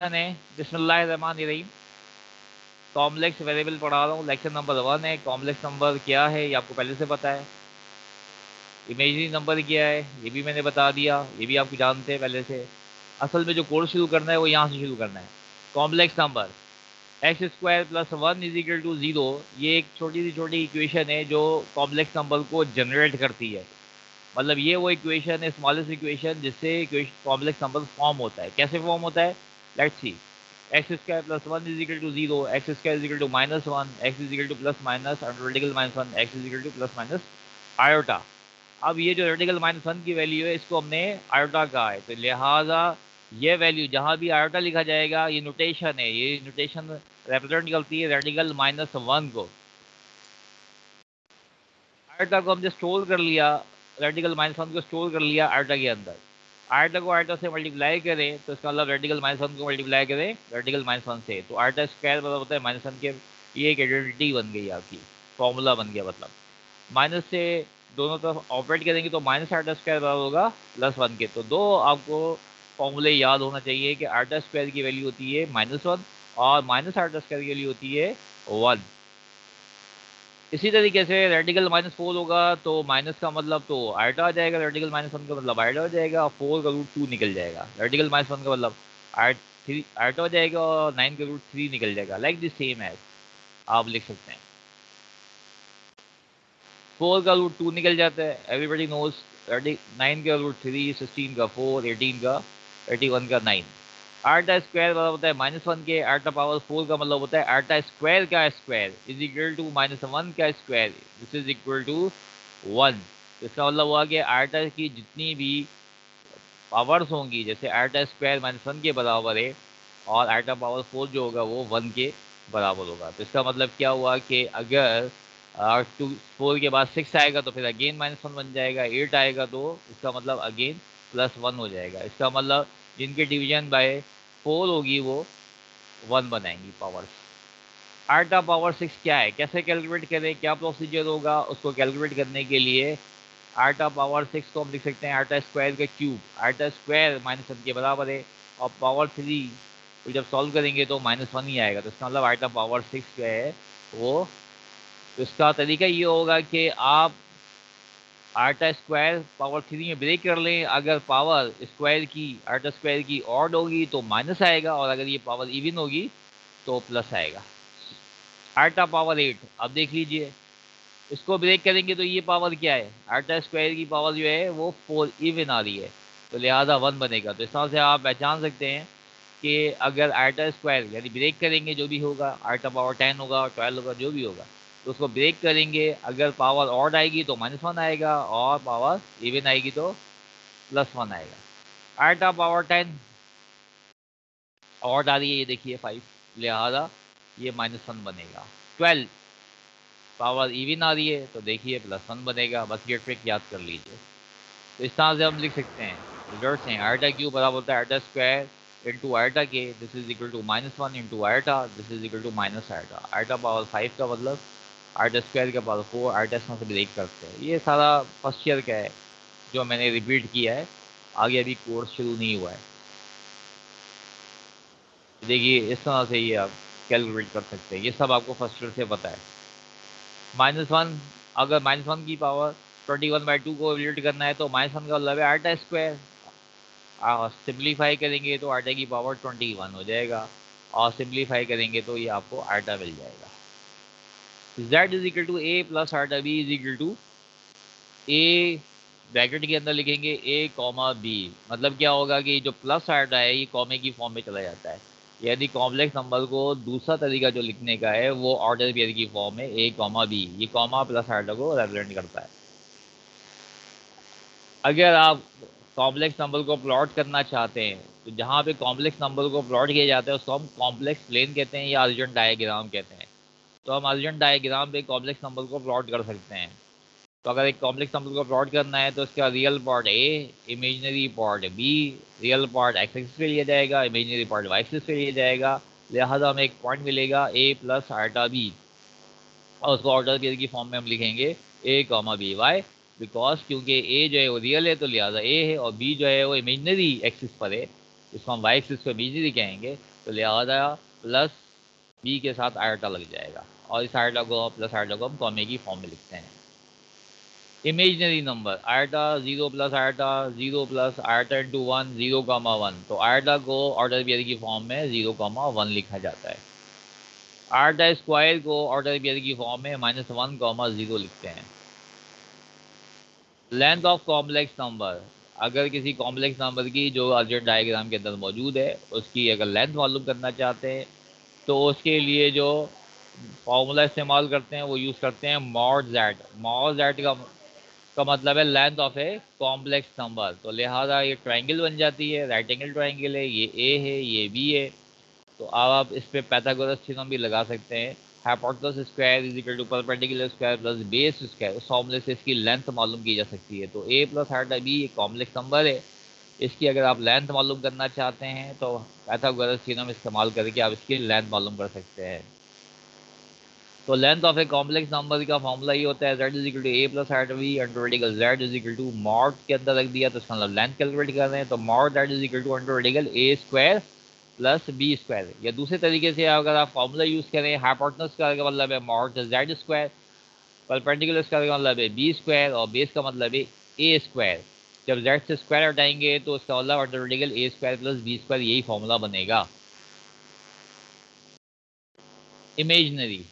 है बिस्मिल्लाहिर्रहमानिर्रहीम। Complex variable पढ़ा रहा हूँ, लेक्चर नंबर 1 है। कॉम्प्लेक्स नंबर क्या है ये आपको पहले से पता है। इमेजिनरी नंबर क्या है ये भी मैंने बता दिया, ये भी आप जानते हैं पहले से। असल में जो कोर्स शुरू करना है वो यहाँ से शुरू करना है। Complex number x square plus 1 is equal to 0, ये एक छोटी इक्वेशन है जो कॉम्प्लेक्स नंबर को जनरेट करती है। मतलब ये वो इक्वेशन है, स्मॉलेस्ट इक्वेशन, जिससे कॉम्प्लेक्स नंबर फॉर्म होता है। कैसे फॉर्म होता है, let's see. X square plus 1 is equal to 0, x square is equal to -1, x is equal to plus minus radical -1, x is equal to plus minus iota. अब ये जो radical -1 की value है इसको हमने आयोटा कहा है, तो लिहाजा ये वैल्यू जहाँ भी आयोटा लिखा जाएगा, ये नोटेशन है, ये नोटेशन रिप्रेजेंट करती है रेडिकल -1 को। आयोटा को हमने स्टोर कर लिया, रेडिकल -1 को स्टोर कर लिया आयोटा के अंदर। आयोटा को आयोटा से मल्टीप्लाई करें तो इसका मतलब रेडिकल -1 को मल्टीप्लाई करें रेडिकल -1 से, तो आयोटा स्क्वायर मतलब होता है -1 के। ये एक आइडेंटिटी बन गई आपकी, फॉर्मूला बन गया। मतलब माइनस से दोनों तरफ ऑपरेट करेंगे तो माइनस आयोटा स्क्वायर बराबर होगा +1 के। तो दो आपको फॉर्मूले याद होना चाहिए कि आयोटा स्क्वायर की वैल्यू होती है -1 और माइनस आयोटा स्क्वायर की वैल्यू होती है 1। इसी तरीके से रेडिकल -4 होगा तो माइनस का मतलब तो आयोटा आ जाएगा, रेडिकल -1 का मतलब आयोटा हो जाएगा, 4 का रूट 2 निकल जाएगा। रेडिकल -1 का मतलब आयोटा हो जाएगा और 9 का रूट 3 निकल जाएगा। लाइक दिस सेम एज आप लिख सकते हैं। 4 का रूट 2 निकल जाता है, एवरीबडी नोज। 9 का रूट 3, 16 का 4, 18 का 81 का 9। आटा स्क्वायर मतलब होता है -1 के, आटा पावर 4 का मतलब होता है आटा स्क्वायर का स्क्वायर इज इक्वल टू -1 का square, this is equal to 1। इसका मतलब हुआ कि आटा की जितनी भी पावर्स होंगी, जैसे आटा स्क्वायर -1 के बराबर है और आटा पावर 4 जो होगा वो 1 के बराबर होगा। तो इसका मतलब क्या हुआ कि अगर 4 के बाद 6 आएगा तो फिर अगेन -1 बन जाएगा, 8 आएगा तो इसका मतलब अगेन +1 हो जाएगा। इसका मतलब जिनके डिवीजन बाय 4 होगी वो 1 बनाएंगी पावर्स। आटा पावर 6 क्या है, कैसे कैलकुलेट करें, क्या प्रोसीजर होगा उसको कैलकुलेट करने के लिए। आटा पावर 6 को हम लिख सकते हैं आटा स्क्वायर का क्यूब। आटा स्क्वायर -1 के बराबर है और पावर 3 को जब सॉल्व करेंगे तो -1 ही आएगा। तो इसका मतलब आटा पावर 6 जो है वो, तो इसका तरीका ये होगा कि आप आटा स्क्वायर पावर 3 में ब्रेक कर लें। अगर पावर स्क्वायर की, आटा स्क्वायर की ऑड होगी तो माइनस आएगा, और अगर ये पावर इवन होगी तो प्लस आएगा। आटा पावर 8, अब देख लीजिए, इसको ब्रेक करेंगे तो ये पावर क्या है, आटा स्क्वायर की पावर जो है वो 4 इवन आ रही है, तो लिहाजा 1 बनेगा। तो इस तरह से आप पहचान सकते हैं कि अगर आटा स्क्वायर यानी ब्रेक करेंगे जो भी होगा, आटा पावर 10 होगा, 12 होगा, जो भी होगा, तो उसको ब्रेक करेंगे। अगर पावर ऑड आएगी तो -1 आएगा और पावर इवन आएगी तो +1 आएगा। आटा पावर 10 ऑड आ रही है, ये देखिए 5, लिहाजा ये -1 बनेगा। 12 पावर इवन आ रही है तो देखिए +1 बनेगा। बस ये ट्रिक याद कर लीजिए। तो इस तरह से हम लिख सकते हैं, रिजल्ट हैं आयोटा क्यू बराबर होता है आयोटा स्क्वायर इंटू आयोटा के, this is equal to -1 into iota, this is equal to minus iota. Iota power 5 का मतलब आयोटा स्क्वायर का पावर 4, आयोटा इस तरह से ब्रेक करते हैं। ये सारा फर्स्ट ईयर का है जो मैंने रिपीट किया है, आगे अभी कोर्स शुरू नहीं हुआ है। देखिए इस तरह से ये आप कैलकुलेट कर सकते हैं, ये सब आपको फर्स्ट ईयर से पता है। -1, अगर -1 की पावर 21/2 को रिलेट करना है तो -1 का मतलब है आटा स्क्वायर। सिंप्लीफाई करेंगे तो आटा की पावर 21 हो जाएगा, और सिंप्लीफाई करेंगे तो ये आपको आटा मिल जाएगा। z is equal to A plus आटा B is equal to A, bracket के अंदर लिखेंगे a कॉमा बी। मतलब क्या होगा कि जो प्लस आटा है ये कॉमे की फॉर्म में चला जाता है, यानी कॉम्प्लेक्स नंबर को दूसरा तरीका जो लिखने का है वो ऑर्डर पेयर की फॉर्म में a कॉमा बी, ये कॉमा प्लस आटा को रिप्रेजेंट करता है। अगर आप कॉम्प्लेक्स नंबर को प्लॉट करना चाहते हैं तो जहाँ पे कॉम्प्लेक्स नंबर को प्लॉट किया जाता है उसको हम कॉम्प्लेक्स प्लेन कहते हैं या अर्जेंट डायग्राम कहते हैं। तो हम अर्जेंट डायग्राम पे कॉम्प्लेक्स नंबर को प्लॉट कर सकते हैं। तो अगर एक कॉम्प्लेक्स नंबर को प्लॉट करना है तो इसका real part a, imaginary part b, real part x axis पे लिया जाएगा, इमेजिनरी पार्ट वाई एक्सिस पे लिया जाएगा। लिहाजा हमें एक पॉइंट मिलेगा ए प्लस आटा बी, और उसको ऑर्डर पेयर की फॉर्म में हम लिखेंगे ए कॉमा बी वाई, बिकॉज क्योंकि ए जो है वो रियल है तो लिहाजा ए है, और बी जो है वो इमेजिनरी एक्सिस पर है इसको हम वाई एक्सिस को इमेजनरी कहेंगे, तो लिहाजा प्लस बी के साथ आयटा लग जाएगा, और इस आयटा को प्लस आयटा को हम कॉमे की फॉर्म में लिखते हैं। Imaginary number eta 0 plus eta into 1 0,1, तो आयटा को ऑर्डर बियर की फॉर्म में 0,1 लिखा जाता है। आयटा स्क्वायर को ऑर्डर बियर की फॉर्म में -1,0 लिखते हैं। लेंथ ऑफ कॉम्प्लेक्स नंबर, अगर किसी कॉम्प्लेक्स नंबर की जो अर्जेंट डायग्राम के अंदर मौजूद है उसकी अगर लेंथ मालूम करना चाहते हैं तो उसके लिए जो फॉर्मूला इस्तेमाल करते हैं वो यूज़ करते हैं मॉड जेड। मॉड जेड का मतलब है length of a complex number, तो लिहाजा ये ट्रायंगल बन जाती है, राइट एंगल ट्रायंगल है, ये ए है ये बी है। तो अब आप इस पे पाइथागोरस थ्योरम भी लगा सकते हैं, hypotenuse square is equal to perpendicular square plus base square, उस फॉर्मूले से इसकी लेंथ मालूम की जा सकती है। तो ए प्लस आयटा बी एक कॉम्प्लेक्स नंबर है, इसकी अगर आप लेंथ मालूम करना चाहते हैं तो पाइथागोरस थ्योरम इस्तेमाल करके आप इसकी लेंथ मालूम कर सकते हैं। तो length of a complex number का फॉर्मूला ये होता है z is equal to A plus iota b under radical z is equal to mod के अंदर रख दिया तो इसका मतलब लेंथ कैलकुलेट कर रहे हैं, तो mod z is equal to under radical a square plus b square. या दूसरे तरीके से अगर आप फॉर्मूला यूज़ करें, हाइपोटेनस का मतलब है मॉड जेड स्क्वायर, परपेंडिकुलर का मतलब है बी स्क्वायर, और बेस का मतलब है ए स्क्वायर। जब जेड से स्क्वायर हटाएंगे तो इसका मतलब under radical a square plus b square, यही फॉर्मूला बनेगा। Imaginary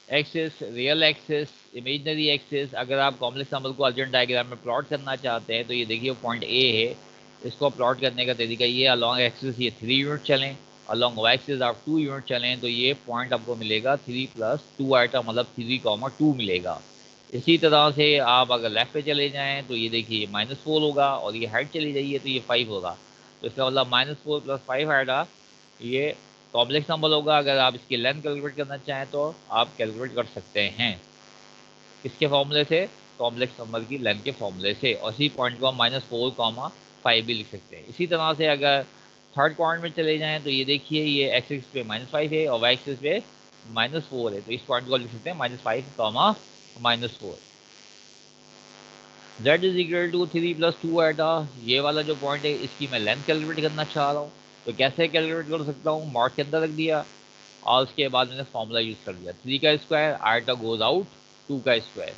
axis, real axis, imaginary axis, अगर आप कॉम्प्लेक्स नंबर को अर्जेंट डायग्राम में प्लॉट करना चाहते हैं तो ये देखिए पॉइंट ए है, इसको प्लॉट करने का तरीका ये, अलॉन्ग एक्सिस ये 3 यूनिट चलें, अलॉन्ग वाई एक्सिस आप 2 यूनिट चलें, तो ये पॉइंट आपको मिलेगा 3 प्लस 2 आइटा मतलब 3,2 मिलेगा। इसी तरह से आप अगर लेफ्ट पे चले जाएँ तो ये देखिए -4 होगा, और ये हाइट चली जाइए तो ये 5 होगा, तो इसका मतलब -4 प्लस 5 आइटा ये कॉम्प्लेक्स नंबर होगा। अगर आप इसकी लेंथ कैलकुलेट करना चाहें तो आप कैलकुलेट कर सकते हैं इसके फॉर्मूले से, कॉम्प्लेक्स नंबर की लेंथ के फॉर्मूले से, और इसी पॉइंट को हम -4,5 भी लिख सकते हैं। इसी तरह से अगर थर्ड पॉइंट में चले जाएं तो ये देखिए ये एक्स एक्स पे -5 है और वाई एक्सिस पे -4 है, तो इस पॉइंट को लिख सकते हैं -5, z is equal to 3 plus 2 iota, ये वाला जो पॉइंट है इसकी मैं लेंथ कैलकुलेट करना चाह रहा हूँ, तो कैसे कैलकुलेट कर सकता हूँ, मॉड के अंदर रख दिया और उसके बाद मैंने फॉर्मूला यूज़ कर दिया, 3 का स्क्वायर आइटा गोज आउट 2 का स्क्वायर,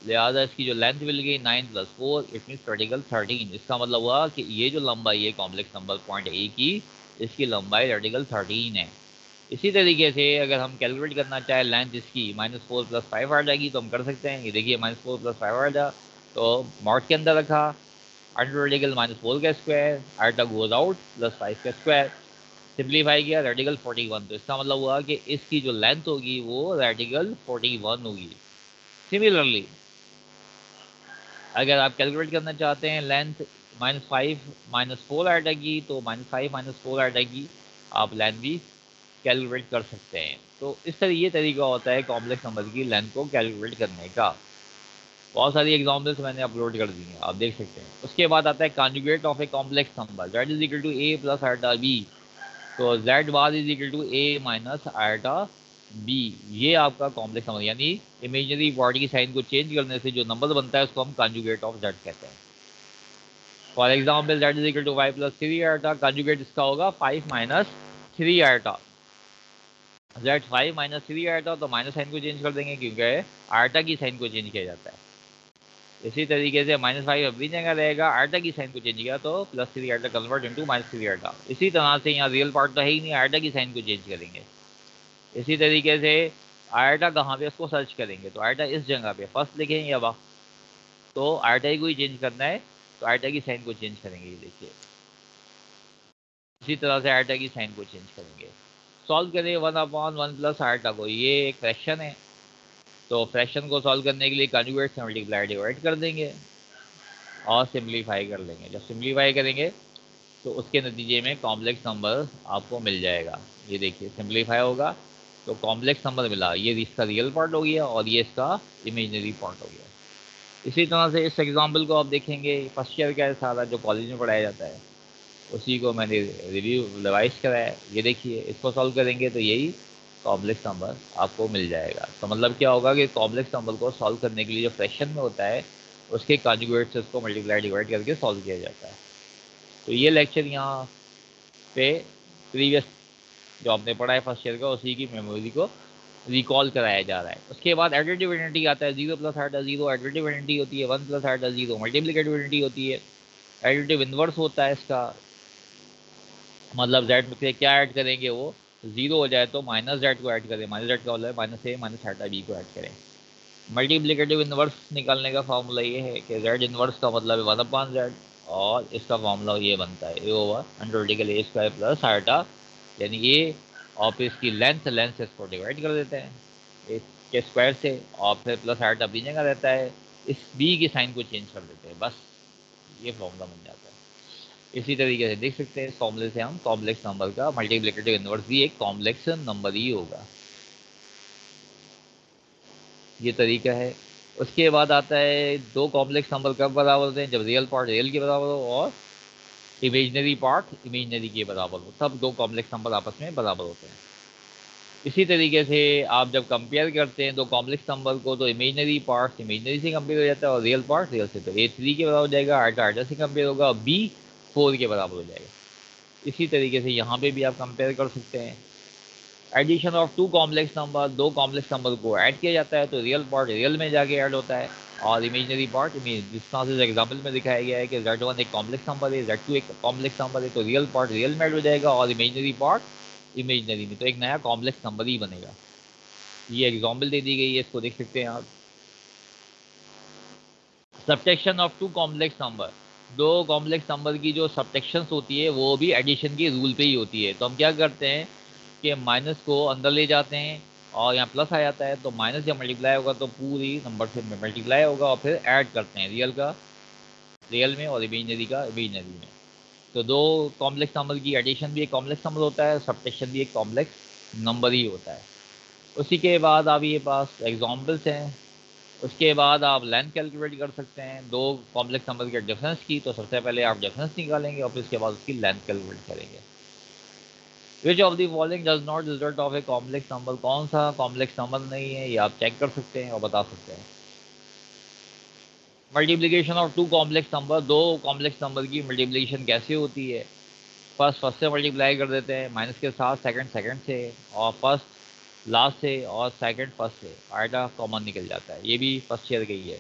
लिहाजा इसकी जो लेंथ मिल गई 9 प्लस 4 इट मीन रेडिकल 13। इसका मतलब हुआ कि ये जो लंबाई है कॉम्प्लेक्स नंबर पॉइंट ए की, इसकी लंबाई रेडिकल 13 है। इसी तरीके से अगर हम कैलकुलेट करना चाहें लेंथ इसकी -4 प्लस 5 आ जाएगी तो हम कर सकते हैं, ये देखिए -4 प्लस 5 आ जा, तो मॉड के अंदर रखा अंडर रेडिकल -4 का square iota goes out plus 5 का स्क्वायर, सिंप्लीफाई किया रेडिकल 41, तो इसका मतलब हुआ कि इसकी जो लेंथ होगी वो रेडिकल 41 होगी। सिमिलरली अगर आप कैलकुलेट करना चाहते हैं लेंथ -5 -4 आइटा की, तो -5 -4 आइटा की आप लेंथ भी कैलकुलेट कर सकते हैं। तो इस तरह ये तरीका होता है कॉम्प्लेक्स नंबर की लेंथ को कैलकुलेट करने का। बहुत सारी एग्जांपल्स मैंने अपलोड कर दी हैं, आप देख सकते हैं। उसके बाद आता है conjugate of a complex number, z is equal to a plus iota b, तो z bar is equal to a minus iota b, ये आपका कॉम्प्लेक्स नंबर, यानी इमेजिनरी पार्ट की साइन को चेंज करने से जो नंबर बनता है उसको हम कॉन्जुगेट ऑफ z कहते हैं। For example z is equal to 5 plus 3 iota, conjugate इसका होगा 5 minus 3 iota, z 5 minus 3 iota, तो माइनस साइन को चेंज कर देंगे क्योंकि आइटा की साइन को चेंज किया जाता है। इसी तरीके से -5 अपनी जगह रहेगा, आइटा की साइन को चेंज किया तो +3 आइटा कन्वर्ट इनटू -3 आइटा। इसी तरह से यहाँ रियल पार्ट तो है ही नहीं, आइटा की साइन को चेंज करेंगे। इसी तरीके से आइटा कहाँ पे उसको सर्च करेंगे, तो आइटा इस जगह पे फर्स्ट लिखेंगे, अब तो आइटा ही को ही चेंज करना है तो आइटा की साइन को चेंज करेंगे, ये देखिए इसी तरह से आइटा की साइन को चेंज करेंगे। सॉल्व करें 1/1 प्लस आइटा को, ये एक फ्रैक्शन है, तो फ्रैक्शन को सॉल्व करने के लिए कॉन्जुगेट से मल्टीप्लाई डिवाइड कर देंगे और सिंप्लीफाई कर लेंगे। जब सिंप्लीफाई करेंगे तो उसके नतीजे में कॉम्प्लेक्स नंबर आपको मिल जाएगा। ये देखिए सिंप्लीफाई होगा तो कॉम्प्लेक्स नंबर मिला, ये इसका रियल पार्ट हो गया और ये इसका इमेजनरी पार्ट हो गया। इसी तरह से इस एग्जाम्पल को आप देखेंगे, फर्स्ट ईयर का सारा जो कॉलेज में पढ़ाया जाता है उसी को मैंने रिव्यू रिवाइज कराया। ये देखिए इसको सॉल्व करेंगे तो यही कॉम्प्लेक्स नंबर आपको मिल जाएगा। तो मतलब क्या होगा कि कॉम्प्लेक्स नंबर को सॉल्व करने के लिए जो फ्रैक्शन में होता है उसके कॉन्जुगेट से उसको मल्टीप्लाई डिवाइड करके सॉल्व किया जाता है। तो ये लेक्चर यहाँ पे प्रीवियस जो आपने पढ़ा है फर्स्ट ईयर का उसी की मेमोरी को रिकॉल कराया जा रहा है। उसके बाद एडिटिव आइडेंटिटी आता है, 0 प्लस आटा 0 एडिटिव आइडेंटिटी होती है, 1 प्लस आटा 0 मल्टीप्लिकेटिव आइडेंटिटी होती है। एडिटिव इन्वर्स होता है इसका, मतलब जेड से क्या ऐड करेंगे, वो 0 हो जाए तो माइनस जेड को ऐड करें, माइनस जेड का मतलब माइनस ए माइनस आटा बी को ऐड करें। मल्टीप्लिकेटिव इन्वर्स निकालने का फॉर्मूला ये है कि जेड इन्वर्स का मतलब है 1/z, और इसका फॉर्मूला ये बनता है ए ओवर अंडर ए स्क्वायर प्लस आटा, यानी ए और फिर इसकी लेंथ से इसको डिवाइड कर देते हैं ए के स्क्वायर से, और फिर प्लस आटा अपनी जगह रहता है, इस बी की साइन को चेंज कर देते हैं, बस ये फॉर्मूला बन जाता है। इसी तरीके से देख सकते हैं इस फॉर्मूले से हम कॉम्प्लेक्स नंबर का मल्टीप्लिकेटिव इन्वर्स भी एक कॉम्प्लेक्स नंबर ही होगा, ये तरीका है। उसके बाद आता है दो कॉम्प्लेक्स नंबर कब बराबर होते हैं, जब रियल पार्ट रियल के बराबर हो और इमेजनरी पार्ट इमेजनरी के बराबर हो, तब दो कॉम्प्लेक्स नंबर आपस में बराबर होते हैं। इसी तरीके से आप जब कंपेयर करते हैं दो कॉम्प्लेक्स नंबर को, तो इमेजनरी पार्ट इमेजनरी से कंपेयर हो जाता है और रियल पार्ट रियल से, तो ए 3 के बराबर हो जाएगा, आटा आटा से कंपेयर होगा और बी 4 के बराबर हो जाएगा। इसी तरीके से यहाँ पे भी आप कंपेयर कर सकते हैं। Addition of two complex number, दो कॉम्प्लेक्स नंबर को ऐड किया जाता है तो रियल पार्ट रियल में जाके ऐड होता है और इमेजनरी पार्ट इमेज, जिस तरह से एग्जाम्पल में दिखाया गया है कि Z1 एक कॉम्प्लेक्स नंबर है, Z2 एक कॉम्प्लेक्स नंबर है, तो रियल पार्ट रियल में ऐड हो जाएगा और इमेजनरी पार्ट इमेजनरी में, तो एक नया कॉम्प्लेक्स नंबर ही बनेगा। ये एग्जाम्पल दे दी गई है, इसको देख सकते हैं आप। Subtraction of two complex number, दो कॉम्प्लेक्स नंबर की जो सब्ट्रैक्शन होती है वो भी एडिशन के रूल पे ही होती है। तो हम क्या करते हैं कि माइनस को अंदर ले जाते हैं और यहाँ प्लस आ जाता है, तो माइनस जब मल्टीप्लाई होगा तो पूरी नंबर से मल्टीप्लाई होगा और फिर ऐड करते हैं रियल का रियल में और इमेजनरी का इमेजनरी में। तो दो कॉम्प्लेक्स नंबर की एडिशन भी एक कॉम्प्लेक्स नंबर होता है, सब्ट्रैक्शन भी एक कॉम्प्लेक्स नंबर ही होता है। उसी के बाद आप ये पास एग्जाम्पल्स हैं। उसके बाद आप लेंथ कैलकुलेट कर सकते हैं दो कॉम्प्लेक्स नंबर के डिफरेंस की, तो सबसे पहले आप डिफरेंस निकालेंगे और फिर उसके बाद उसकी लेंथ कैलकुलेट करेंगे। Which of the following does not result of a complex number, कौन सा कॉम्प्लेक्स नंबर नहीं है, ये आप चेक कर सकते हैं और बता सकते हैं। Multiplication of two complex number, दो कॉम्प्लेक्स नंबर की मल्टीप्लिकेशन कैसे होती है, फर्स्ट से मल्टीप्लाई कर देते हैं माइनस के साथ, सेकंड सेकंड से, और फर्स्ट लास्ट से और सेकंड फर्स्ट से, आइटा कॉमन निकल जाता है, ये भी फर्स्ट ईयर का ही है।